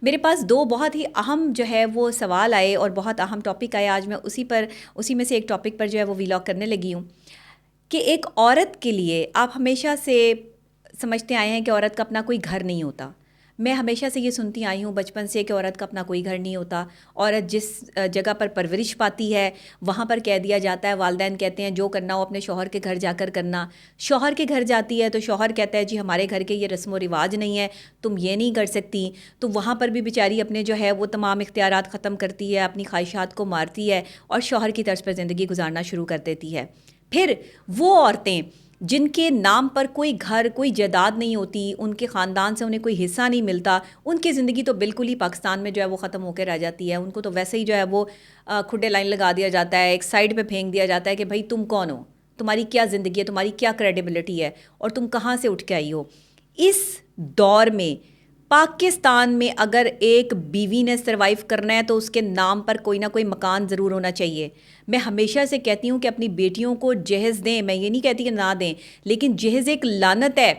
میرے پاس دو بہت ہی اہم جو ہے وہ سوال آئے اور بہت اہم ٹاپک آئے. آج میں اسی میں سے ایک ٹاپک پر جو ہے وہ ویلاگ کرنے لگی ہوں کہ ایک عورت کے لیے آپ ہمیشہ سے سمجھتے آئے ہیں کہ عورت کا اپنا کوئی گھر نہیں ہوتا. میں ہمیشہ سے یہ سنتی آئی ہوں بچپن سے کہ عورت کا اپنا کوئی گھر نہیں ہوتا. عورت جس جگہ پر پرورش پاتی ہے وہاں پر کہہ دیا جاتا ہے، والدین کہتے ہیں جو کرنا ہو اپنے شوہر کے گھر جا کر کرنا. شوہر کے گھر جاتی ہے تو شوہر کہتا ہے جی ہمارے گھر کے یہ رسم و رواج نہیں ہے، تم یہ نہیں کر سکتی. تو وہاں پر بھی بیچاری اپنے جو ہے وہ تمام اختیارات ختم کرتی ہے، اپنی خواہشات کو مارتی ہے اور شوہر کی طرز پر زندگی گزارنا شروع کر دیتی ہے. پھر وہ عورتیں جن کے نام پر کوئی گھر کوئی جائیداد نہیں ہوتی، ان کے خاندان سے انہیں کوئی حصہ نہیں ملتا، ان کی زندگی تو بالکل ہی پاکستان میں جو ہے وہ ختم ہو کے رہ جاتی ہے. ان کو تو ویسے ہی جو ہے وہ کھڈے لائن لگا دیا جاتا ہے، ایک سائڈ پہ پھینک دیا جاتا ہے کہ بھائی تم کون ہو، تمہاری کیا زندگی ہے، تمہاری کیا کریڈیبلٹی ہے اور تم کہاں سے اٹھ کے آئی ہو. اس دور میں پاکستان میں اگر ایک بیوی نے سروائیو کرنا ہے تو اس کے نام پر کوئی نہ کوئی مکان ضرور ہونا چاہیے. میں ہمیشہ سے کہتی ہوں کہ اپنی بیٹیوں کو جہیز دیں، میں یہ نہیں کہتی کہ نہ دیں، لیکن جہیز ایک لعنت ہے.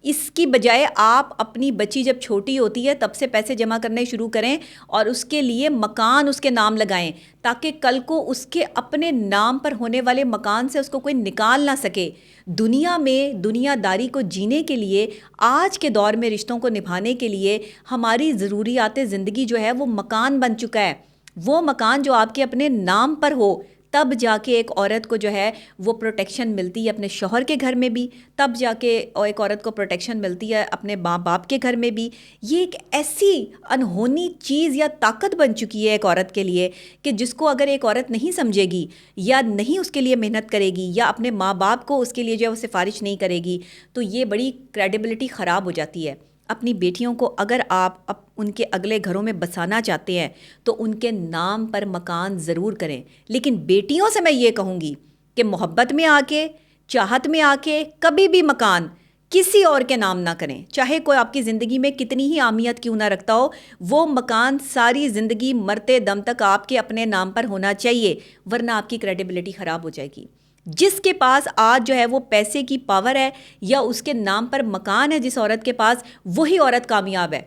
اس کی بجائے آپ اپنی بچی جب چھوٹی ہوتی ہے تب سے پیسے جمع کرنے شروع کریں اور اس کے لیے مکان اس کے نام لگائیں تاکہ کل کو اس کے اپنے نام پر ہونے والے مکان سے اس کو کوئی نکال نہ سکے. دنیا میں دنیا داری کو جینے کے لیے، آج کے دور میں رشتوں کو نبھانے کے لیے ہماری ضروریات زندگی جو ہے وہ مکان بن چکا ہے. وہ مکان جو آپ کے اپنے نام پر ہو، تب جا کے ایک عورت کو جو ہے وہ پروٹیکشن ملتی ہے اپنے شوہر کے گھر میں بھی، تب جا کے ایک عورت کو پروٹیکشن ملتی ہے اپنے ماں باپ کے گھر میں بھی. یہ ایک ایسی انہونی چیز یا طاقت بن چکی ہے ایک عورت کے لیے کہ جس کو اگر ایک عورت نہیں سمجھے گی یا نہیں اس کے لیے محنت کرے گی یا اپنے ماں باپ کو اس کے لیے جو ہے وہ سفارش نہیں کرے گی تو یہ بڑی کریڈیبلٹی خراب ہو جاتی ہے. اپنی بیٹیوں کو اگر آپ ان کے اگلے گھروں میں بسانا چاہتے ہیں تو ان کے نام پر مکان ضرور کریں. لیکن بیٹیوں سے میں یہ کہوں گی کہ محبت میں آ کے، چاہت میں آ کے کبھی بھی مکان کسی اور کے نام نہ کریں، چاہے کوئی آپ کی زندگی میں کتنی ہی اہمیت کیوں نہ رکھتا ہو. وہ مکان ساری زندگی مرتے دم تک آپ کے اپنے نام پر ہونا چاہیے، ورنہ آپ کی کریڈیبلٹی خراب ہو جائے گی. جس کے پاس آج جو ہے وہ پیسے کی پاور ہے یا اس کے نام پر مکان ہے جس عورت کے پاس، وہی عورت کامیاب ہے.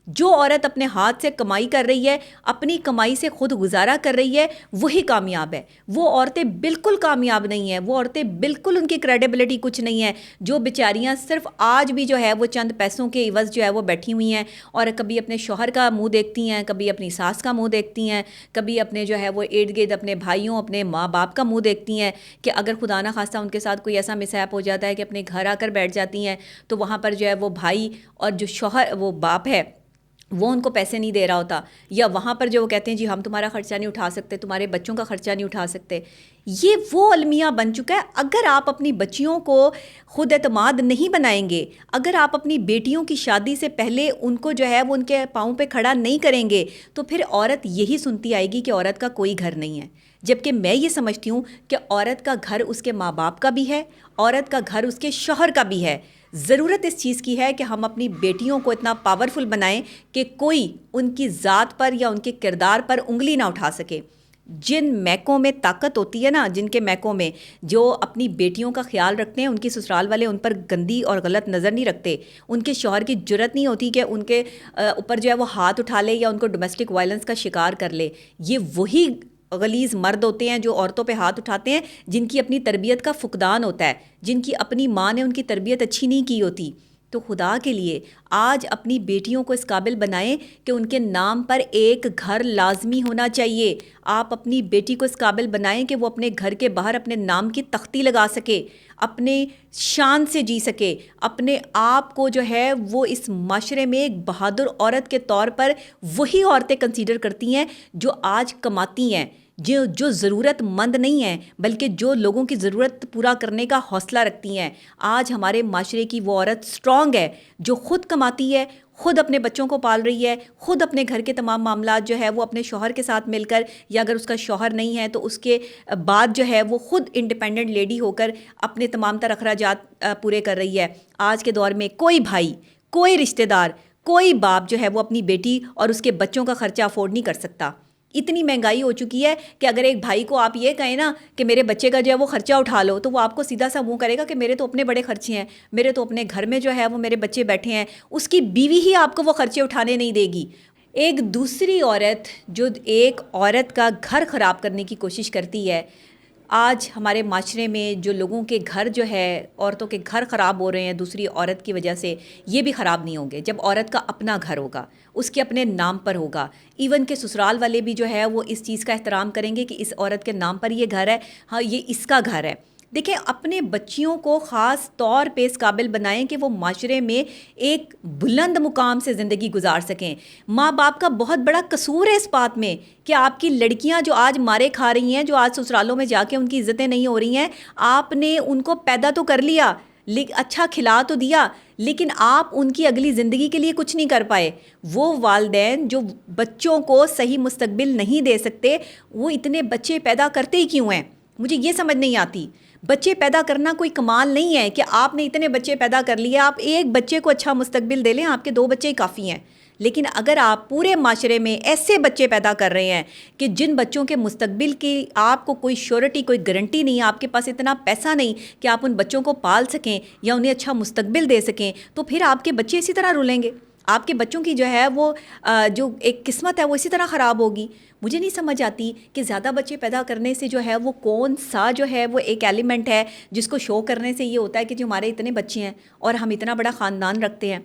جو عورت اپنے ہاتھ سے کمائی کر رہی ہے، اپنی کمائی سے خود گزارا کر رہی ہے، وہی کامیاب ہے. وہ عورتیں بالکل کامیاب نہیں ہیں، وہ عورتیں بالکل ان کی کریڈیبلٹی کچھ نہیں ہے جو بیچاریاں صرف آج بھی جو ہے وہ چند پیسوں کے عوض جو ہے وہ بیٹھی ہوئی ہیں اور کبھی اپنے شوہر کا منہ دیکھتی ہیں، کبھی اپنی ساس کا منہ دیکھتی ہیں، کبھی اپنے جو ہے وہ ارد گرد اپنے بھائیوں اپنے ماں باپ کا منہ دیکھتی ہیں کہ اگر خدا نہ خواستہ ان کے ساتھ کوئی ایسا مسہیپ ہو جاتا ہے کہ اپنے گھر آ کر بیٹھ جاتی ہیں تو وہاں پر جو ہے وہ بھائی اور جو شوہر وہ باپ ہے وہ ان کو پیسے نہیں دے رہا ہوتا، یا وہاں پر جو وہ کہتے ہیں جی ہم تمہارا خرچہ نہیں اٹھا سکتے، تمہارے بچوں کا خرچہ نہیں اٹھا سکتے. یہ وہ المیہ بن چکا ہے. اگر آپ اپنی بچیوں کو خود اعتماد نہیں بنائیں گے، اگر آپ اپنی بیٹیوں کی شادی سے پہلے ان کو جو ہے وہ ان کے پاؤں پہ کھڑا نہیں کریں گے تو پھر عورت یہی سنتی آئے گی کہ عورت کا کوئی گھر نہیں ہے. جبکہ میں یہ سمجھتی ہوں کہ عورت کا گھر اس کے ماں باپ کا بھی ہے، عورت کا گھر اس کے شوہر کا بھی ہے. ضرورت اس چیز کی ہے کہ ہم اپنی بیٹیوں کو اتنا پاورفل بنائیں کہ کوئی ان کی ذات پر یا ان کے کردار پر انگلی نہ اٹھا سکے. جن میکوں میں طاقت ہوتی ہے نا، جن کے میکوں میں جو اپنی بیٹیوں کا خیال رکھتے ہیں، ان کی سسرال والے ان پر گندی اور غلط نظر نہیں رکھتے، ان کے شوہر کی جرت نہیں ہوتی کہ ان کے اوپر جو ہے وہ ہاتھ اٹھا لے یا ان کو ڈومیسٹک وائلنس کا شکار کر لے. یہ وہی غلیظ مرد ہوتے ہیں جو عورتوں پہ ہاتھ اٹھاتے ہیں جن کی اپنی تربیت کا فقدان ہوتا ہے، جن کی اپنی ماں نے ان کی تربیت اچھی نہیں کی ہوتی. تو خدا کے لیے آج اپنی بیٹیوں کو اس قابل بنائیں کہ ان کے نام پر ایک گھر لازمی ہونا چاہیے. آپ اپنی بیٹی کو اس قابل بنائیں کہ وہ اپنے گھر کے باہر اپنے نام کی تختی لگا سکے، اپنے شان سے جی سکے، اپنے آپ کو جو ہے وہ اس معاشرے میں ایک بہادر عورت کے طور پر وہی عورتیں کنسیڈر کرتی ہیں جو آج کماتی ہیں، جو ضرورت مند نہیں ہیں بلکہ جو لوگوں کی ضرورت پورا کرنے کا حوصلہ رکھتی ہیں. آج ہمارے معاشرے کی وہ عورت اسٹرانگ ہے جو خود کماتی ہے، خود اپنے بچوں کو پال رہی ہے، خود اپنے گھر کے تمام معاملات جو ہے وہ اپنے شوہر کے ساتھ مل کر، یا اگر اس کا شوہر نہیں ہے تو اس کے بعد جو ہے وہ خود انڈیپینڈنٹ لیڈی ہو کر اپنے تمام تر اخراجات پورے کر رہی ہے. آج کے دور میں کوئی بھائی، کوئی رشتہ دار، کوئی باپ جو ہے وہ اپنی بیٹی اور اس کے بچوں کا خرچہ افورڈ نہیں کر سکتا. اتنی مہنگائی ہو چکی ہے کہ اگر ایک بھائی کو آپ یہ کہیں نا کہ میرے بچے کا جو ہے وہ خرچہ اٹھا لو تو وہ آپ کو سیدھا سا منہ کرے گا کہ میرے تو اپنے بڑے خرچے ہیں، میرے تو اپنے گھر میں جو ہے وہ میرے بچے بیٹھے ہیں. اس کی بیوی ہی آپ کو وہ خرچے اٹھانے نہیں دے گی. ایک دوسری عورت جو ایک عورت کا گھر خراب کرنے کی کوشش کرتی ہے. آج ہمارے معاشرے میں جو لوگوں کے گھر جو ہے، عورتوں کے گھر خراب ہو رہے ہیں دوسری عورت کی وجہ سے، یہ بھی خراب نہیں ہوں گے جب عورت کا اپنا گھر ہوگا، اس کے اپنے نام پر ہوگا. ایون کہ سسرال والے بھی جو ہے وہ اس چیز کا احترام کریں گے کہ اس عورت کے نام پر یہ گھر ہے، ہاں یہ اس کا گھر ہے. دیکھیں، اپنے بچیوں کو خاص طور پہ اس قابل بنائیں کہ وہ معاشرے میں ایک بلند مقام سے زندگی گزار سکیں. ماں باپ کا بہت بڑا قصور ہے اس بات میں کہ آپ کی لڑکیاں جو آج مارے کھا رہی ہیں، جو آج سسرالوں میں جا کے ان کی عزتیں نہیں ہو رہی ہیں، آپ نے ان کو پیدا تو کر لیا، اچھا کھلا تو دیا، لیکن آپ ان کی اگلی زندگی کے لیے کچھ نہیں کر پائے. وہ والدین جو بچوں کو صحیح مستقبل نہیں دے سکتے، وہ اتنے بچے پیدا کرتے ہی کیوں ہیں؟ مجھے یہ سمجھ نہیں آتی. بچے پیدا کرنا کوئی کمال نہیں ہے کہ آپ نے اتنے بچے پیدا کر لیے، آپ ایک بچے کو اچھا مستقبل دے لیں، آپ کے 2 بچے ہی کافی ہیں. لیکن اگر آپ پورے معاشرے میں ایسے بچے پیدا کر رہے ہیں کہ جن بچوں کے مستقبل کی آپ کو کوئی شیورٹی، کوئی گارنٹی نہیں، آپ کے پاس اتنا پیسہ نہیں کہ آپ ان بچوں کو پال سکیں یا انہیں اچھا مستقبل دے سکیں، تو پھر آپ کے بچے اسی طرح رولیں گے. آپ کے بچوں کی جو ہے وہ جو ایک قسمت ہے وہ اسی طرح خراب ہوگی. مجھے نہیں سمجھ آتی کہ زیادہ بچے پیدا کرنے سے جو ہے وہ کون سا جو ہے وہ ایک ایلیمنٹ ہے جس کو شو کرنے سے یہ ہوتا ہے کہ جو ہمارے اتنے بچے ہیں اور ہم اتنا بڑا خاندان رکھتے ہیں.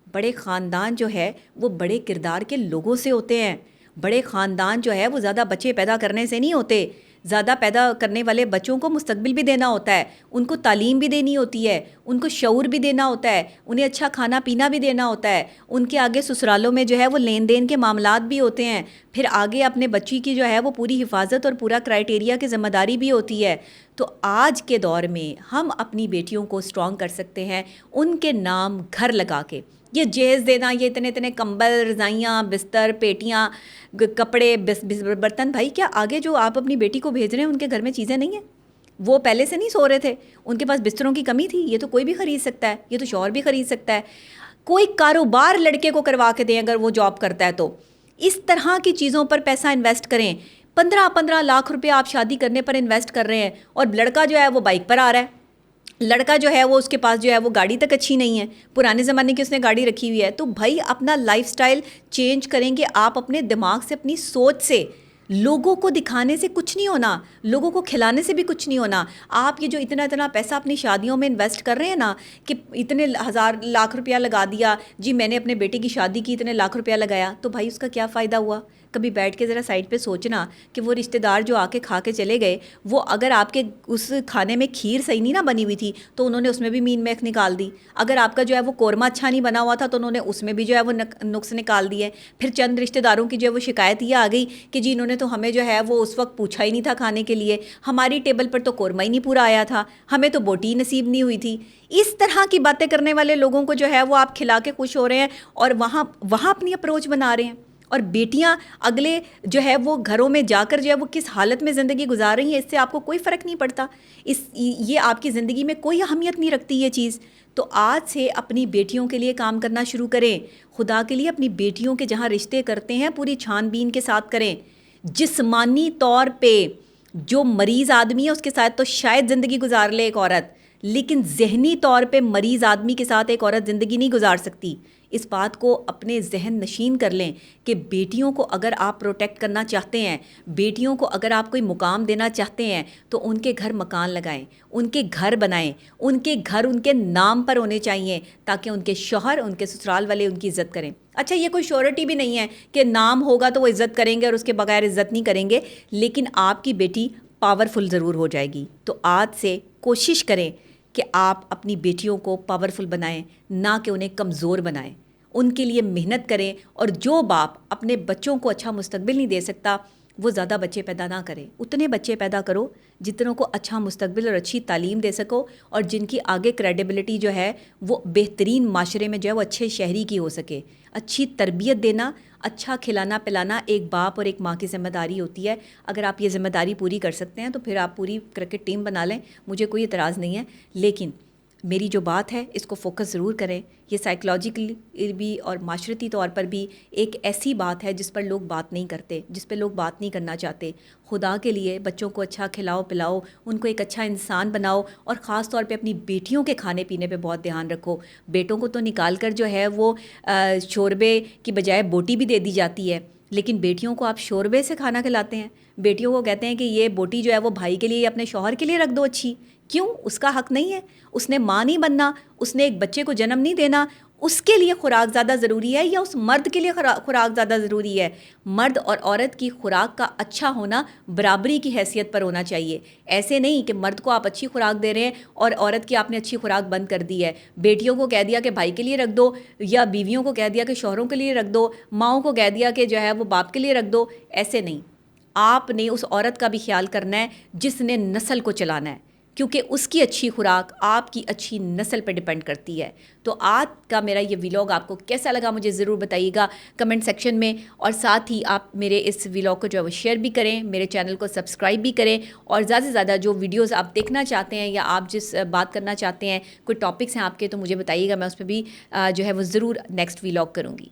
بڑے خاندان جو ہے وہ بڑے کردار کے لوگوں سے ہوتے ہیں. بڑے خاندان جو ہے وہ زیادہ بچے پیدا کرنے سے نہیں ہوتے. زیادہ پیدا کرنے والے بچوں کو مستقبل بھی دینا ہوتا ہے، ان کو تعلیم بھی دینی ہوتی ہے، ان کو شعور بھی دینا ہوتا ہے، انہیں اچھا کھانا پینا بھی دینا ہوتا ہے. ان کے آگے سسرالوں میں جو ہے وہ لین دین کے معاملات بھی ہوتے ہیں، پھر آگے اپنے بچی کی جو ہے وہ پوری حفاظت اور پورا کرائٹیریا کی ذمہ داری بھی ہوتی ہے. تو آج کے دور میں ہم اپنی بیٹیوں کو اسٹرانگ کر سکتے ہیں ان کے نام گھر لگا کے. یہ جہیز دینا، یہ اتنے اتنے کمبل، رضائیاں، بستر، پیٹیاں، کپڑے، برتن، بھائی کیا آگے جو آپ اپنی بیٹی کو بھیج رہے ہیں ان کے گھر میں چیزیں نہیں ہیں؟ وہ پہلے سے نہیں سو رہے تھے، ان کے پاس بستروں کی کمی تھی؟ یہ تو کوئی بھی خرید سکتا ہے، یہ تو شوہر بھی خرید سکتا ہے. کوئی کاروبار لڑکے کو کروا کے دیں اگر وہ جاب کرتا ہے تو. اس طرح کی چیزوں پر پیسہ انویسٹ کریں. 15 لاکھ روپے آپ شادی کرنے پر انویسٹ کر رہے ہیں اور لڑکا جو ہے وہ بائک پر آ رہا ہے، لڑکا جو ہے وہ اس کے پاس جو ہے وہ گاڑی تک اچھی نہیں ہے، پرانے زمانے کی اس نے گاڑی رکھی ہوئی ہے. تو بھائی اپنا لائف سٹائل چینج کریں گے آپ، اپنے دماغ سے، اپنی سوچ سے. لوگوں کو دکھانے سے کچھ نہیں ہونا، لوگوں کو کھلانے سے بھی کچھ نہیں ہونا. آپ یہ جو اتنا پیسہ اپنی شادیوں میں انویسٹ کر رہے ہیں نا، کہ اتنے لاکھ روپیہ لگا دیا، جی میں نے اپنے بیٹے کی شادی کی اتنے لاکھ روپیہ لگایا، تو بھائی اس کا کیا فائدہ ہوا؟ کبھی بیٹھ کے ذرا سائڈ پہ سوچنا کہ وہ رشتہ دار جو آ کے کھا کے چلے گئے، وہ اگر آپ کے اس کھانے میں کھیر صحیح نہیں نہ بنی ہوئی تھی تو انہوں نے اس میں بھی مین میخ نکال دی. اگر آپ کا جو ہے وہ قورمہ اچھا نہیں بنا ہوا تھا تو انہوں نے اس میں بھی جو ہے وہ نقص نکال دیے. پھر چند رشتہ داروں کی جو ہے وہ شکایت یہ آ گئی کہ جی انہوں نے تو ہمیں جو ہے وہ اس وقت پوچھا ہی نہیں تھا کھانے کے لیے، ہماری ٹیبل پر تو قورمہ ہی نہیں پورا آیا تھا، ہمیں تو بوٹی نصیب نہیں ہوئی تھی. اس طرح کی باتیں کرنے والے لوگوں کو جو ہے وہ آپ کھلا کے خوش ہو رہے ہیں اور وہاں اپنی اپروچ بنا رہے ہیں. اور بیٹیاں اگلے جو ہے وہ گھروں میں جا کر جو ہے وہ کس حالت میں زندگی گزار رہی ہیں اس سے آپ کو کوئی فرق نہیں پڑتا. یہ آپ کی زندگی میں کوئی اہمیت نہیں رکھتی یہ چیز. تو آج سے اپنی بیٹیوں کے لیے کام کرنا شروع کریں. خدا کے لیے اپنی بیٹیوں کے جہاں رشتے کرتے ہیں پوری چھان بین کے ساتھ کریں. جسمانی طور پہ جو مریض آدمی ہے اس کے ساتھ تو شاید زندگی گزار لے ایک عورت، لیکن ذہنی طور پہ مریض آدمی کے ساتھ ایک عورت زندگی نہیں گزار سکتی. اس بات کو اپنے ذہن نشین کر لیں کہ بیٹیوں کو اگر آپ پروٹیکٹ کرنا چاہتے ہیں، بیٹیوں کو اگر آپ کوئی مقام دینا چاہتے ہیں تو ان کے گھر مکان لگائیں، ان کے گھر بنائیں، ان کے گھر ان کے نام پر ہونے چاہیے تاکہ ان کے شوہر، ان کے سسرال والے ان کی عزت کریں. اچھا یہ کوئی شیورٹی بھی نہیں ہے کہ نام ہوگا تو وہ عزت کریں گے اور اس کے بغیر عزت نہیں کریں گے، لیکن آپ کی بیٹی پاورفل ضرور ہو جائے گی. تو آج سے کوشش کریں کہ آپ اپنی بیٹیوں کو پاورفل بنائیں، نہ کہ انہیں کمزور بنائیں. ان کے لیے محنت کریں. اور جو باپ اپنے بچوں کو اچھا مستقبل نہیں دے سکتا وہ زیادہ بچے پیدا نہ کرے. اتنے بچے پیدا کرو جتنوں کو اچھا مستقبل اور اچھی تعلیم دے سکو اور جن کی آگے کریڈیبلٹی جو ہے وہ بہترین معاشرے میں جو ہے وہ اچھے شہری کی ہو سکے. اچھی تربیت دینا، اچھا کھلانا پلانا ایک باپ اور ایک ماں کی ذمہ داری ہوتی ہے. اگر آپ یہ ذمہ داری پوری کر سکتے ہیں تو پھر آپ پوری کرکٹ ٹیم بنا لیں، مجھے کوئی اعتراض نہیں ہے. لیکن میری جو بات ہے اس کو فوکس ضرور کریں. یہ سائیکلوجیکلی بھی اور معاشرتی طور پر بھی ایک ایسی بات ہے جس پر لوگ بات نہیں کرتے, جس پہ لوگ بات نہیں کرنا چاہتے. خدا کے لیے بچوں کو اچھا کھلاؤ پلاؤ, ان کو ایک اچھا انسان بناؤ, اور خاص طور پہ اپنی بیٹیوں کے کھانے پینے پہ بہت دھیان رکھو. بیٹوں کو تو نکال کر جو ہے وہ شوربے کی بجائے بوٹی بھی دے دی جاتی ہے, لیکن بیٹیوں کو آپ شوربے سے کھانا کھلاتے ہیں. بیٹیوں کو کہتے ہیں کہ یہ بوٹی جو ہے وہ بھائی کے لیے, اپنے شوہر کے لیے رکھ دو اچھی. کیوں؟ اس کا حق نہیں ہے, اس نے ماں نہیں بننا, اس نے ایک بچے کو جنم نہیں دینا. اس کے لیے خوراک زیادہ ضروری ہے یا اس مرد کے لیے خوراک زیادہ ضروری ہے؟ مرد اور عورت کی خوراک کا اچھا ہونا برابری کی حیثیت پر ہونا چاہیے. ایسے نہیں کہ مرد کو آپ اچھی خوراک دے رہے ہیں اور عورت کی آپ نے اچھی خوراک بند کر دی ہے. بیٹیوں کو کہہ دیا کہ بھائی کے لیے رکھ دو, یا بیویوں کو کہہ دیا کہ شوہروں کے لیے رکھ دو, ماؤں کو کہہ دیا کہ جو ہے وہ باپ کے لیے رکھ دو. ایسے نہیں, آپ نے اس عورت کا بھی خیال کرنا ہے جس نے نسل کو چلانا ہے, کیونکہ اس کی اچھی خوراک آپ کی اچھی نسل پہ ڈپینڈ کرتی ہے. تو آج کا میرا یہ ویلاگ آپ کو کیسا لگا مجھے ضرور بتائیے گا کمنٹ سیکشن میں, اور ساتھ ہی آپ میرے اس ویلاگ کو جو ہے وہ شیئر بھی کریں, میرے چینل کو سبسکرائب بھی کریں, اور زیادہ سے زیادہ جو ویڈیوز آپ دیکھنا چاہتے ہیں یا آپ جس بات کرنا چاہتے ہیں, کوئی ٹاپکس ہیں آپ کے, تو مجھے بتائیے گا, میں اس پہ بھی جو ہے وہ ضرور نیکسٹ ویلاگ کروں گی.